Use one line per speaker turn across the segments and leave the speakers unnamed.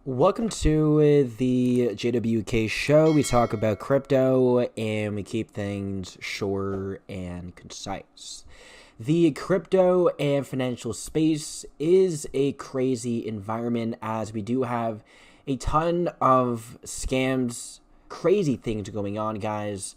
Welcome to the JWK show. We talk about crypto and we keep things short and concise. The crypto and financial space is a crazy environment as we do have a ton of scams, crazy things going on, guys.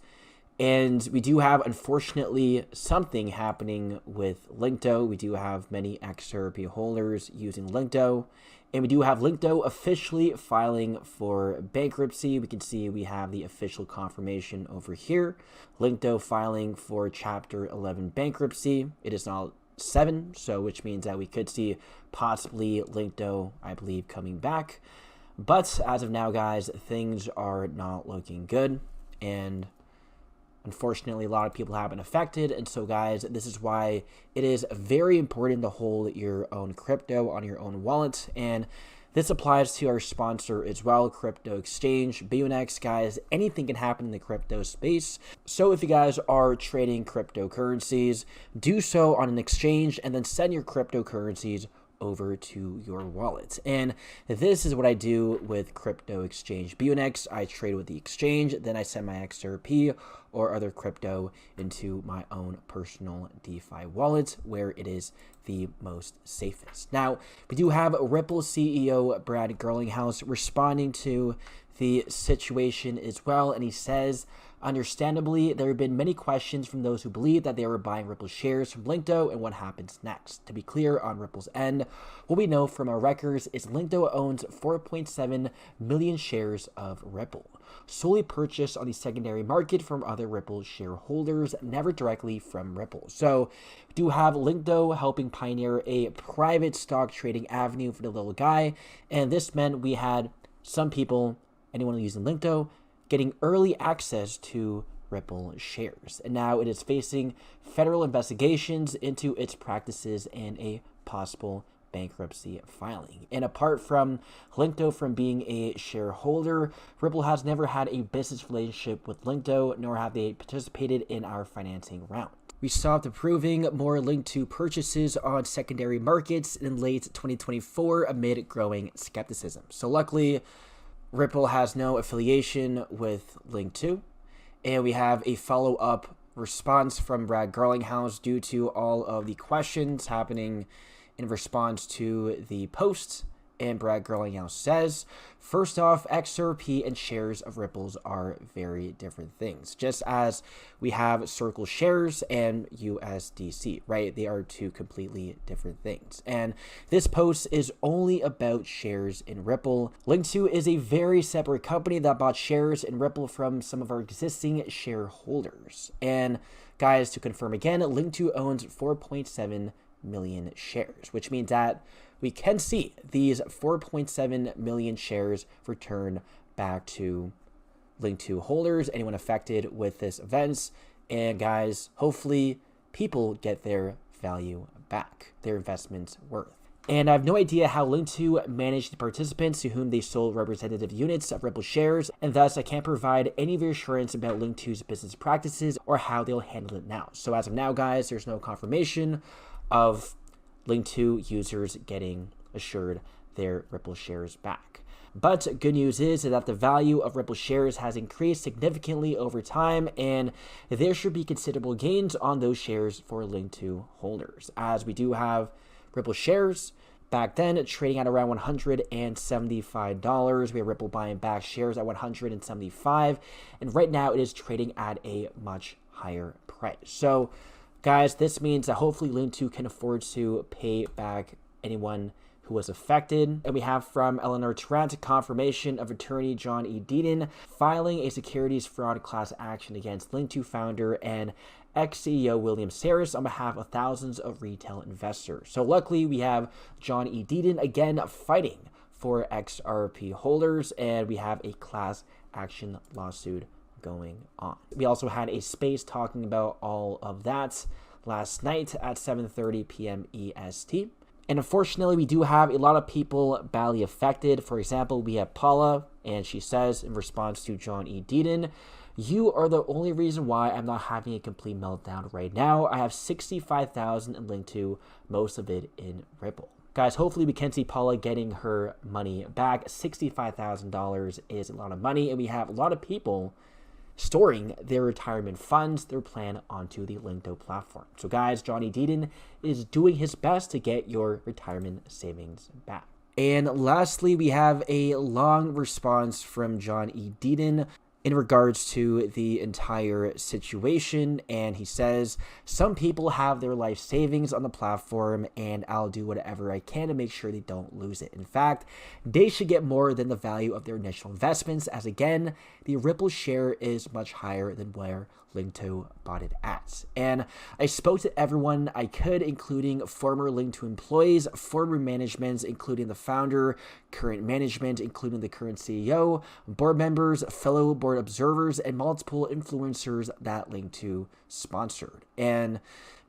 And we do have, unfortunately, something happening with Linqto. We do have many XRP holders using Linqto. And we do have Linqto officially filing for bankruptcy. We can see we have the official confirmation over here. Linqto filing for Chapter 11 bankruptcy. It is now 7, so which means that we could see possibly Linqto, I believe, coming back. But as of now, guys, things are not looking good. And unfortunately, a lot of people have been affected. And so, guys, this is why it is very important to hold your own crypto on your own wallet. And this applies to our sponsor as well, crypto exchange, BITUNIX. Guys, anything can happen in the crypto space. So if you guys are trading cryptocurrencies, do so on an exchange and then send your cryptocurrencies over to your wallet. And this is what I do with crypto exchange BITUNIX. I trade with the exchange, then I send my XRP or other crypto into my own personal DeFi wallet where it is the most safest. Now, we do have Ripple CEO Brad Garlinghouse responding to the situation as well, and he says, understandably, there have been many questions from those who believe that they were buying Ripple shares from Linqto and what happens next. To be clear, on Ripple's end, what we know from our records is Linqto owns 4.7 million shares of Ripple, solely purchased on the secondary market from other Ripple shareholders, never directly from Ripple. So we do have Linqto helping pioneer a private stock trading avenue for the little guy, and this meant we had some people, anyone using Linqto, getting early access to Ripple shares. And now it is facing federal investigations into its practices and a possible bankruptcy filing. And apart from Linqto from being a shareholder, Ripple has never had a business relationship with Linqto, nor have they participated in our financing round. We stopped approving more Linqto purchases on secondary markets in late 2024 amid growing skepticism. So luckily, Ripple has no affiliation with Linqto, and we have a follow-up response from Brad Garlinghouse due to all of the questions happening in response to the posts. And Brad Garlinghouse says, first off, XRP and shares of Ripples are very different things. Just as we have Circle shares and USDC, right? They are two completely different things. And this post is only about shares in Ripple. Linqto is a very separate company that bought shares in Ripple from some of our existing shareholders. And guys, to confirm again, Linqto owns 4.7 million shares, which means that we can see these 4.7 million shares return back to Linqto holders, anyone affected with this events. And guys, hopefully people get their value back, their investment's worth. And I have no idea how Linqto managed the participants to whom they sold representative units of Ripple shares, and thus I can't provide any reassurance about Linqto's business practices or how they'll handle it now. So as of now, guys, there's no confirmation of Linqto users getting assured their Ripple shares back. But good news is that the value of Ripple shares has increased significantly over time, and there should be considerable gains on those shares for Linqto holders, as we do have Ripple shares back then trading at around $175. We have Ripple buying back shares at $175, and right now it is trading at a much higher price. So guys, this means that hopefully Linqto can afford to pay back anyone who was affected. And we have from Eleanor Trent confirmation of attorney John E. Deaton filing a securities fraud class action against Linqto founder and ex-CEO William Saris on behalf of thousands of retail investors. So luckily we have John E. Deaton again fighting for XRP holders, and we have a class action lawsuit going on. We also had a space talking about all of that last night at 7:30 p.m. EST. And unfortunately, we do have a lot of people badly affected. For example, we have Paula, and she says in response to John E. Deaton, "You are the only reason why I'm not having a complete meltdown right now. I have 65,000 in Linqto, most of it in Ripple." Guys, hopefully we can see Paula getting her money back. $65,000 is a lot of money, and we have a lot of people storing their retirement funds, their plan onto the Linqto platform. So guys, Johnny Deaton is doing his best to get your retirement savings back. And lastly, we have a long response from John E. Deaton in regards to the entire situation, and he says, some people have their life savings on the platform, and I'll do whatever I can to make sure they don't lose it. In fact, they should get more than the value of their initial investments, as again, the Ripple share is much higher than where Linqto bought it at. And I spoke to everyone I could, including former Linqto employees, former managements, including the founder, current management, including the current CEO, board members, fellow board observers, and multiple influencers that Linqto sponsored. And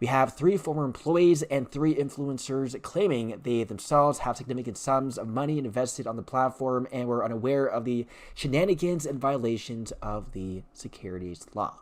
we have 3 former employees and 3 influencers claiming they themselves have significant sums of money invested on the platform and were unaware of the shenanigans and violations of the securities law.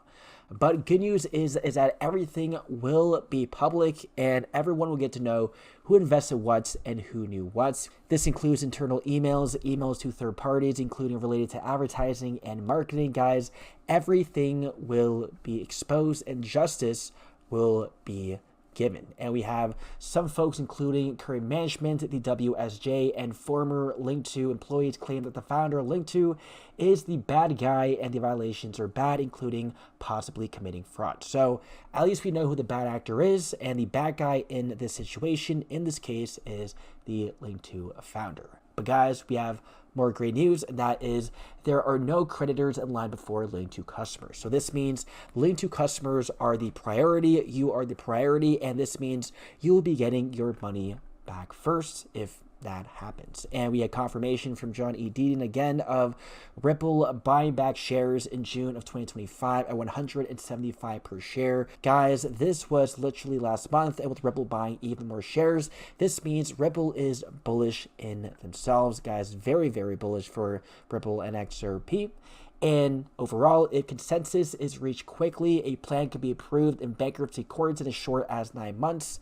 But good news is that everything will be public and everyone will get to know who invested what and who knew what. This includes internal emails to third parties, including related to advertising and marketing. Guys, everything will be exposed and justice will be given. And we have some folks, including current management, the WSJ, and former Linqto employees claim that the founder of Linqto is the bad guy and the violations are bad, including possibly committing fraud. So at least we know who the bad actor is, and the bad guy in this situation, in this case, is the Linqto founder. But guys, we have more great news, and that is there are no creditors in line before Linqto customers. So this means Linqto customers are the priority, you are the priority, and this means you will be getting your money back first if that happens. And we had confirmation from John E. Deaton again of Ripple buying back shares in June of 2025 at 175 per share. Guys, this was literally last month, and with Ripple buying even more shares, this means Ripple is bullish in themselves. Guys, very, very bullish for Ripple and XRP. And overall, if consensus is reached quickly, a plan could be approved in bankruptcy courts in as short as 9 months.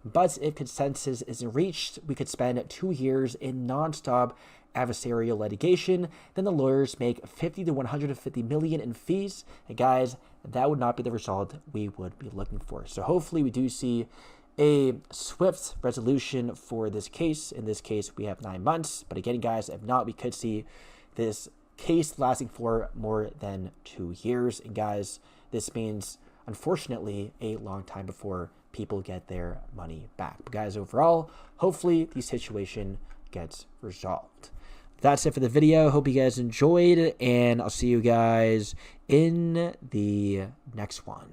But if consensus isn't reached, we could spend 2 years in non-stop adversarial litigation. Then the lawyers make 50 to 150 million in fees. And guys, that would not be the result we would be looking for. So hopefully we do see a swift resolution for this case. In this case, we have 9 months. But again, guys, if not, we could see this case lasting for more than 2 years. And guys, this means, unfortunately, a long time before people get their money back. But guys, overall, hopefully the situation gets resolved. That's it for the video. Hope you guys enjoyed, and I'll see you guys in the next one.